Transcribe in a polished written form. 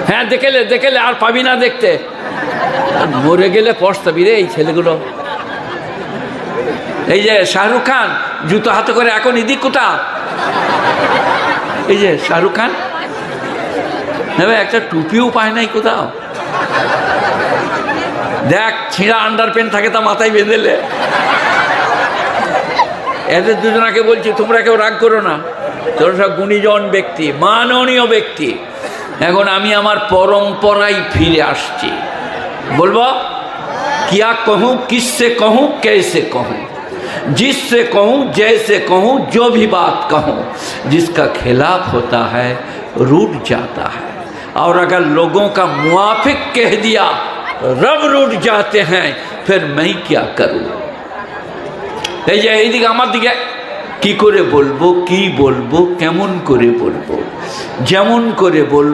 হ্যাঁ দেখেলে আর পাবি না দেখতে, মরে গেলে পস্তাবি রে এই ছেলেগুলো। এই যে শাহরুখ খান জুতো হাতে করে এখন এদিক কোথা, এই যে শাহরুখ খান হ্যাঁ একটা টুপিও পায় নাই কোথাও। দেখ ছিঁড়া আন্ডার প্যান্ট থাকে তা মাথায় বেঁধেলে। এদের দুজনাকে বলছি তোমরা কেউ রাগ করো না, তোরা সব গুণীজন ব্যক্তি, মাননীয় ব্যক্তি। এখন আমি আমার পরম্পরায় ফিরে আসছি। বলবো क्या कहूँ, किससे कहूँ, कैसे कहूँ, जिससे कहूँ, जैसे कहूँ, जो भी बात कहूँ, जिसका खिलाफ होता है रूठ जाता है, और अगर लोगों का मुआफिक कह दिया रब रूठ जाते हैं, फिर मैं क्या करूँ। এই যে এইদিকে আমার দিকে কি করে বলবো, কি বলবো, কেমন করে বলবো, যেমন করে বলবো